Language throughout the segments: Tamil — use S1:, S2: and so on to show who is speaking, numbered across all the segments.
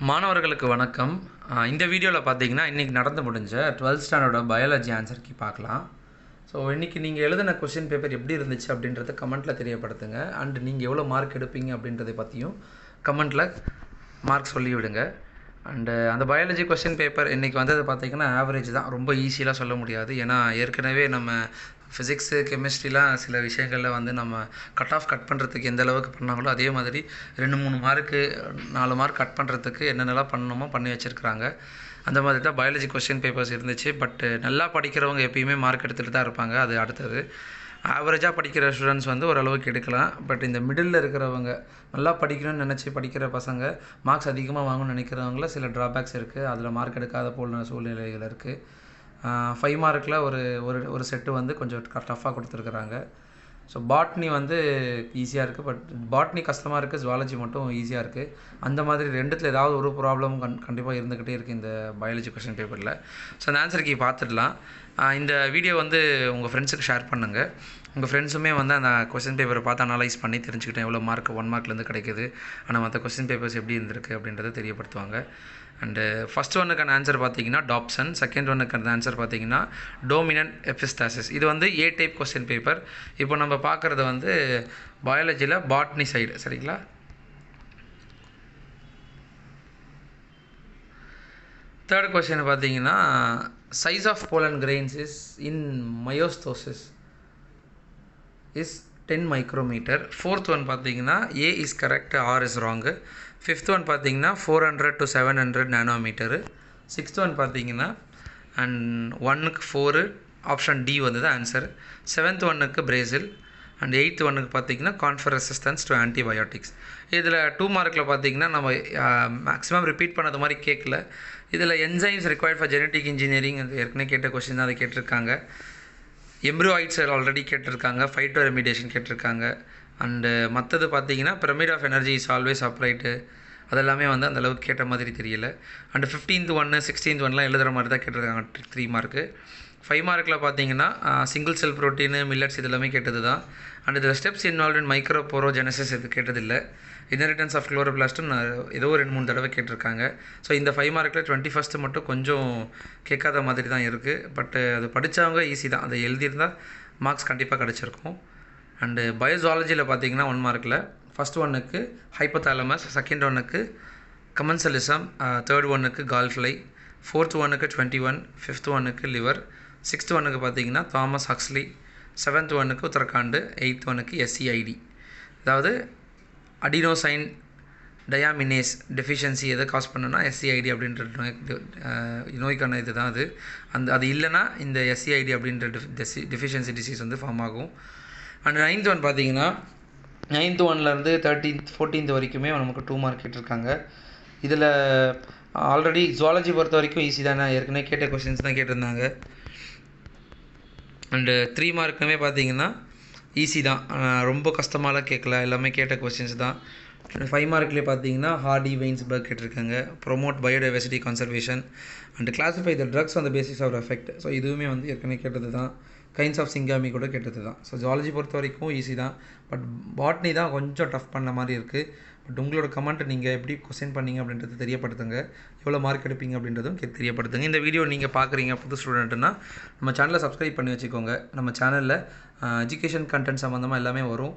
S1: மாணவர்களுக்கு வணக்கம். இந்த வீடியோவில் பார்த்தீங்கன்னா இன்றைக்கி நடந்து முடிஞ்ச 12th ஸ்டாண்டர்டோட பயாலஜி ஆன்சர் கீ பார்க்கலாம். ஸோ இன்றைக்கி நீங்கள் எழுதின கொஸ்டின் பேப்பர் எப்படி இருந்துச்சு அப்படின்றத கமெண்ட்டில் தெரியப்படுத்துங்க. அண்ட் நீங்கள் எவ்வளோ மார்க் எடுப்பீங்க அப்படின்றத பற்றியும் கமெண்ட்டில் மார்க் சொல்லிவிடுங்க. அண்டு அந்த பயாலஜி கொஸ்டின் பேப்பர் இன்றைக்கி வந்தது பார்த்திங்கன்னா ஆவரேஜ் தான், ரொம்ப ஈஸியெலாம் சொல்ல முடியாது. ஏன்னா ஏற்கனவே நம்ம ஃபிசிக்ஸு கெமிஸ்ட்ரிலாம் சில விஷயங்களில் வந்து நம்ம கட் பண்ணுறதுக்கு எந்த அளவுக்கு பண்ணாங்களோ அதே மாதிரி 2-3 மார்க்கு 4 மார்க் கட் பண்ணுறதுக்கு என்னென்னலாம் பண்ணணுமோ பண்ணி வச்சுருக்குறாங்க. அந்த மாதிரி தான் பயாலஜி கொஸ்டின் பேப்பர்ஸ் இருந்துச்சு. பட்டு நல்லா படிக்கிறவங்க எப்பயுமே மார்க் எடுத்துகிட்டு தான் இருப்பாங்க. அது அடுத்தது ஆவரேஜாக படிக்கிற ஸ்டூடெண்ட்ஸ் வந்து ஓரளவுக்கு எடுக்கலாம். பட் இந்த மிடில் இருக்கிறவங்க, நல்லா படிக்கணும்னு நினச்சி படிக்கிற பசங்க மார்க்ஸ் அதிகமாக வாங்கணும்னு நினைக்கிறவங்கள சில ட்ராபேக்ஸ் இருக்குது. அதில் மார்க் எடுக்காத போல சூழ்நிலைகள் இருக்குது. 5 மார்க்கில் ஒரு செட்டு வந்து கொஞ்சம் டஃப்பாக கொடுத்துருக்குறாங்க. ஸோ பாட்னி வந்து ஈஸியாக இருக்குது, பட் பாட்னி கஷ்டமாக இருக்குது, ஜுவாலஜி மட்டும் ஈஸியாக இருக்குது. அந்த மாதிரி ரெண்டுத்தில் ஏதாவது ஒரு ப்ராப்ளம் கண்டிப்பாக இருந்துக்கிட்டே இருக்குது இந்த பயாலஜி கொஸ்டின் பேப்பரில். ஸோ அந்த ஆன்சர் கீ பார்த்துடலாம். இந்த வீடியோ வந்து உங்கள் ஃப்ரெண்ட்ஸுக்கு ஷேர் பண்ணுங்கள். உங்கள் ஃப்ரெண்ட்ஸுமே வந்து அந்த கொஸ்டின் பேப்பரை பார்த்து அனலைஸ் பண்ணி தெரிஞ்சுக்கிட்டேன் எவ்வளோ மார்க் 1 மார்க்லேருந்து கிடைக்குது, ஆனால் மற்ற கொஸ்டின் பேப்பர்ஸ் எப்படி இருந்திருக்கு அப்படின்றத தெரியப்படுத்துவாங்க. அண்டு ஃபஸ்ட் ஒன்னுக்கான ஆன்சர் பார்த்தீங்கன்னா டாப்சன், செகண்ட் ஒன்னுக்கான ஆன்சர் பார்த்தீங்கன்னா டோமினன்ட் எபிஸ்டாசிஸ். இது வந்து ஏ டைப் கொஸ்டின் பேப்பர். இப்போ நம்ம பார்க்குறது வந்து பயாலஜியில் பாட்னி சைடு, சரிங்களா? தேர்ட் கொஸ்டின் பார்த்தீங்கன்னா size of pollen grains is in Myosotis is 10 micrometer. Fourth one பார்த்தீங்கன்னா A is correct, R is wrong. Fifth one பார்த்தீங்கன்னா 400 to 700 நானோமீட்டரு. சிக்ஸ்த் ஒன் பார்த்தீங்கன்னா அண்ட் 1க்கு 4, ஆப்ஷன் டி வந்து தான் ஆன்சர். 7th ஒன்னுக்கு பிரேசில். அண்ட் 8th ஒன்னுக்கு பார்த்தீங்கன்னா கான்ஃபர் ரெசிஸ்டன்ஸ் டு ஆன்டிபயோட்டிக்ஸ். இதில் 2 மார்க்கில் பார்த்தீங்கன்னா நம்ம மேக்ஸிமம் ரிப்பீட் பண்ணது மாதிரி கேட்கல. இதில் enzymes required for genetic engineering ஏற்கனவே கேட்ட கொஸ்டின் தான் அதை கேட்டிருக்காங்க. எம்ப்ரியாய்ட்ஸ் ஆல்ரெடி கேட்டிருக்காங்க, ஃபைட்டோ ரெமிடேஷன் கேட்டிருக்காங்க. அண்டு மற்றது பார்த்தீங்கன்னா pyramid of energy is always upright, அதெல்லாமே வந்து அந்தளவுக்கு கேட்ட மாதிரி தெரியல. அண்டு 15th ஒன்று 16th ஒன்லாம் எழுதுகிற மாதிரி தான் கேட்டிருக்காங்க 3 மார்க்கு. 5 மார்க்கில் பார்த்தீங்கன்னா சிங்கிள் செல் ப்ரோட்டீனு, மில்லட்ஸ் இதெல்லாமே கேட்டது தான். அண்ட் இதில் ஸ்டெப்ஸ் இன்வால்வ் இன் மைக்ரோபோரோஜெனசிஸ் இது கேட்டதில்லை. இன்ஹெரிட்டன்ஸ் ஆஃப் குளோரோபிளாஸ்ட்டும் ஏதோ 2-3 தடவை கேட்டிருக்காங்க. ஸோ இந்த 5 மார்க்கில் 21st மட்டும் கொஞ்சம் கேட்காத மாதிரி தான் இருக்குது. பட்டு அது படித்தவங்க ஈஸி தான், அதை எழுதியிருந்தால் மார்க்ஸ் கண்டிப்பாக கிடச்சிருக்கும். அண்டு பயோஜாலஜியில் பார்த்தீங்கன்னா 1 மார்க்கில் ஃபஸ்ட் ஒன்னுக்கு ஹைப்போதாலமஸ், செகண்ட் ஒன்னுக்கு கமன்சலிசம், தேர்ட் ஒன்னுக்கு கால்ஃப்ளை, ஃபோர்த் ஒன்னுக்கு 21, ஃபிஃப்த் ஒன்னுக்கு லிவர், சிக்ஸ்த் ஒன்னுக்கு பார்த்தீங்கன்னா தாமஸ் ஹக்ஸ்லி, 7th ஒன்னுக்கு உத்தரகாண்டு, 8th ஒன்னுக்கு SCID. அதாவது அடினோசைன் டயாமினேஸ் டெஃபிஷியன்சி எதை காஸ் பண்ணுன்னா SCID அப்படின்ற நோய்க்கான இது தான் அது. அது இல்லைன்னா இந்த SCID அப்படின்ற டெஃபிஷியன்சி டிசீஸ் வந்து ஃபார்ம் ஆகும். அண்ட் 9th ஒன் பார்த்தீங்கன்னா 9th ஒன்லேருந்து 13th 14th வரைக்குமே நமக்கு 2 மார்க் கேட்டிருக்காங்க. இதில் ஆல்ரெடி ஜுவாலஜி பொறுத்த வரைக்கும் ஈஸி தானே, ஏற்கனவே கேட்ட கொஸ்டின்ஸ் தான் கேட்டிருந்தாங்க. அண்டு 3 மார்க்குமே பார்த்தீங்கன்னா ஈஸி தான், ரொம்ப கஷ்டமாலாம் கேட்கல, எல்லாமே கேட்ட கொஸ்டின்ஸ் தான். 5 மார்க்லேயே பார்த்தீங்கன்னா ஹார்டி வெயின்ஸ்பர்க் கேட்டிருக்காங்க, promote biodiversity conservation and classify the drugs on the basis of effect. So இதுவுமே வந்து ஏற்கனவே கேட்டது தான். கைண்ட்ஸ் ஆஃப் சிங்காமி கூட கேட்டது தான். ஸோ ஜுவாலஜி பொறுத்த வரைக்கும் ஈஸி தான், பட் பாட்னி தான் கொஞ்சம் டஃப் பண்ண மாதிரி இருக்குது. பட் உங்களோட கமெண்ட் நீங்கள் எப்படி கொஸ்டின் பண்ணீங்க அப்படின்றது தெரியப்படுத்துங்க, எவ்வளோ மார்க் எடுப்பீங்க அப்படின்றதும் தெரியப்படுத்துங்க. இந்த வீடியோ நீங்கள் பார்க்குறீங்க புது ஸ்டூடெண்ட்டுன்னா நம்ம சேனலை சப்ஸ்கிரைப் பண்ணி வச்சுக்கோங்க. நம்ம சேனலில் எஜுகேஷன் கண்டென்ட் சம்மந்தமாக எல்லாமே வரும்.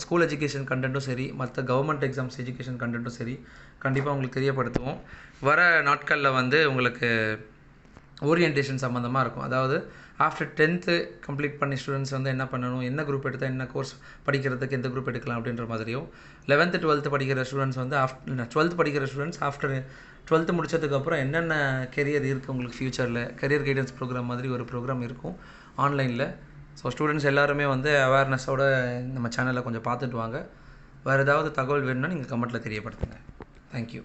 S1: ஸ்கூல் எஜுகேஷன் கண்டென்ட்டும் சரி, மற்ற கவர்மெண்ட் எக்ஸாம்ஸ் எஜுகேஷன் கண்டென்ட்டும் சரி கண்டிப்பாக உங்களுக்கு தெரியப்படுத்துவோம். வர நாட்களில் வந்து உங்களுக்கு ஓரியன்டேஷன் சம்மந்தமாக இருக்கும். அதாவது ஆஃப்டர் 10th கம்ப்ளீட் பண்ணி ஸ்டூடெண்ட்ஸ் வந்து என்ன பண்ணணும், என்ன குரூப் எடுத்தால் என்ன கோர்ஸ் படிக்கிறதுக்கு எந்த குரூப் எடுக்கலாம் அப்படின்ற மாதிரியும், 11th 12th படிக்கிற ஸ்டூடெண்ட்ஸ் வந்து 12th படிக்கிற ஸ்டூடெண்ட்ஸ் ஆஃப்டர் 12th முடிச்சதுக்கப்புறம் என்னென்ன கெரியர் இருக்குது உங்களுக்கு ஃப்யூச்சரில், கெரியர் கைடன்ஸ் ப்ரோக்ராம் மாதிரி ஒரு ப்ரோக்ராம் இருக்கும் ஆன்லைனில். ஸோ ஸ்டூடெண்ட்ஸ் எல்லாருமே வந்து அவேர்னஸோடு நம்ம சேனலை கொஞ்சம் பார்த்துட்டு வாங்க. வேறு ஏதாவது தகவல் வேணும்னா நீங்கள் கமெண்ட்டில் தெரியப்படுத்துங்க. தேங்க்யூ.